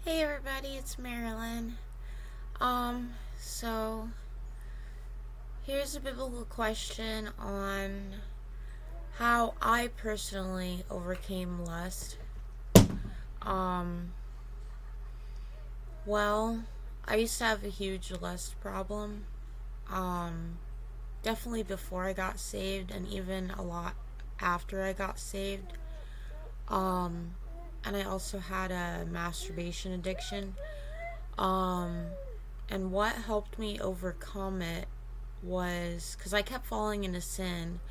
Hey everybody, it's Marilyn. So here's a biblical question on how I personally overcame lust. Um, well, I used to have a huge lust problem. Um, Definitely before I got saved and even a lot after I got saved. Um, and I also had a masturbation addiction. Um, and what helped me overcome it was because I kept falling into sin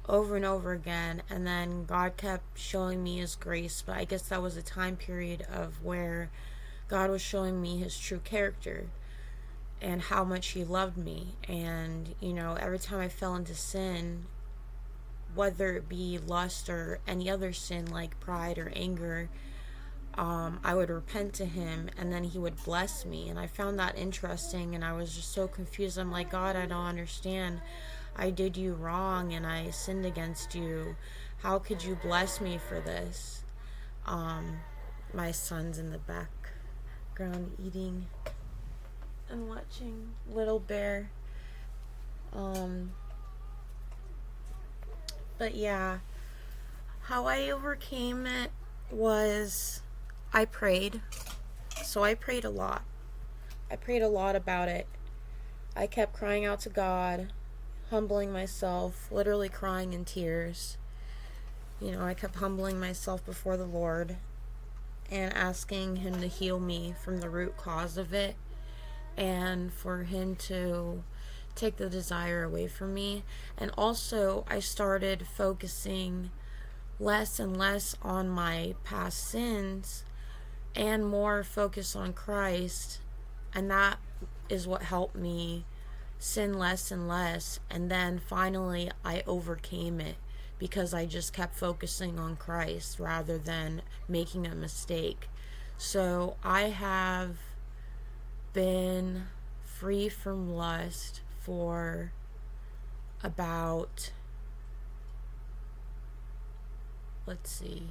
over and over again, and then God kept showing me His grace. But I guess that was a time period of where God was showing me His true character and how much He loved me. And, every time I fell into sin, whether it be lust or any other sin like pride or anger, I would repent to Him and then He would bless me. And I found that interesting, and I was just so confused. I'm like, God, I don't understand. I did you wrong and I sinned against you. How could you bless me for this? Um, my son's in the background eating and watching Little Bear. Um, but yeah, how I overcame it was I prayed. So I prayed a lot. I prayed a lot about it. I kept crying out to God, humbling myself, literally crying in tears. I kept humbling myself before the Lord and asking Him to heal me from the root cause of it and for Him to take the desire away from me. And also, I started focusing less and less on my past sins and more focus on Christ. And that is what helped me sin less and less. And then finally, I overcame it because I just kept focusing on Christ rather than making a mistake. So I have been free from lust for about, let's see,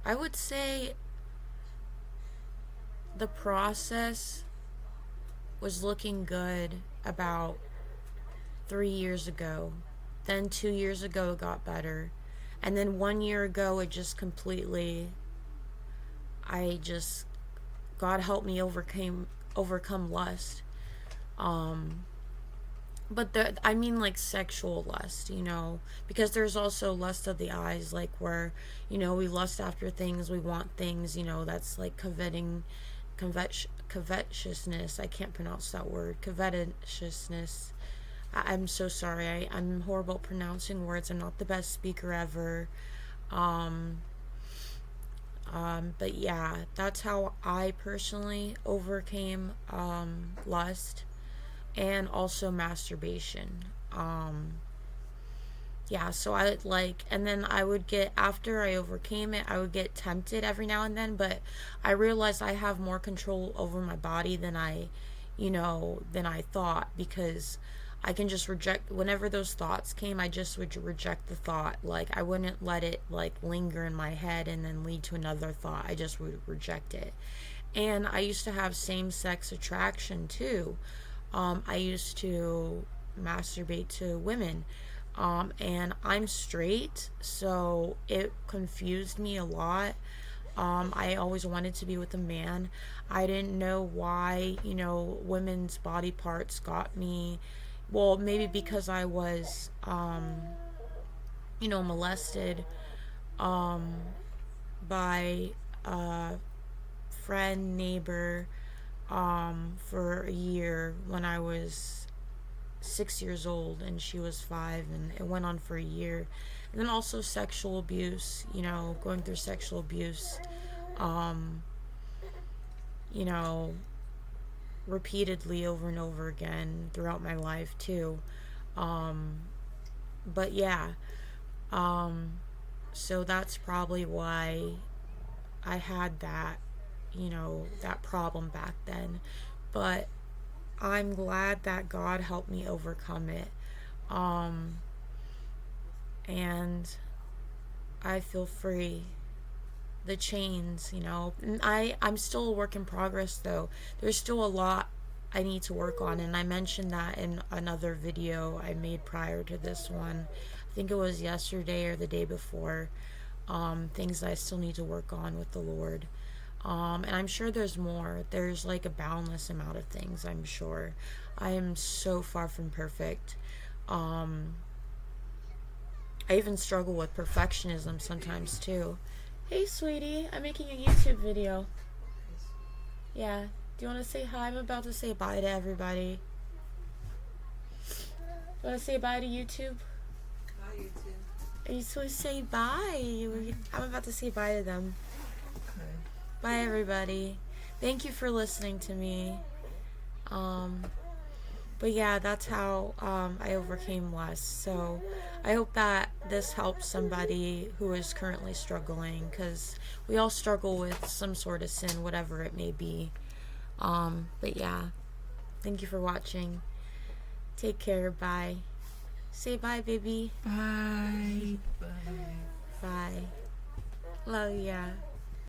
I would say the process was looking good about 3 years ago. Then 2 years ago, it got better. And then 1 year ago, it just completely, I just, God helped me overcome lust. Um, but I mean like sexual lust, because there's also lust of the eyes, like where, we lust after things, we want things, that's like covetousness. I can't pronounce that word. Covetousness. I'm so sorry. I'm horrible at pronouncing words. I'm not the best speaker ever. Um, but yeah, that's how I personally overcame lust and also masturbation. Yeah, so I like, and then I would get, after I overcame it, I would get tempted every now and then, but I realized I have more control over my body than I thought, because I can just reject, whenever those thoughts came, I just would reject the thought. Like, I wouldn't let it, like, linger in my head and then lead to another thought. I just would reject it. And I used to have same sex attraction too. I used to masturbate to women. And I'm straight, so it confused me a lot. I always wanted to be with a man. I didn't know why, women's body parts got me. Well, maybe because I was, molested um, by a friend, neighbor, for a year when I was 6 years old and she was five, and it went on for a year. And then also sexual abuse, going through sexual abuse, um, you know, repeatedly over and over again throughout my life too. Um, but yeah, um, so that's probably why I had that problem back then. But I'm glad that God helped me overcome it. And I feel free. the chains, you know. And I'm still a work in progress, though. There's still a lot I need to work on, and I mentioned that in another video I made prior to this one. I think it was yesterday or the day before. Things I still need to work on with the Lord. And I'm sure there's more. There's like a boundless amount of things, I'm sure. I am so far from perfect. Um, I even struggle with perfectionism sometimes too. Hey, sweetie, I'm making a YouTube video. Yeah. Do you want to say hi? I'm about to say bye to everybody. You want to say bye to YouTube? Hi, YouTube. Are you supposed to say bye? I'm about to say bye to them. Okay. Bye, everybody. Thank you for listening to me. But yeah, that's how I overcame lust. So I hope that this helps somebody who is currently struggling, because we all struggle with some sort of sin, whatever it may be. But yeah, thank you for watching. Take care. Bye. Say bye, baby. Bye. Bye. Bye. Love ya.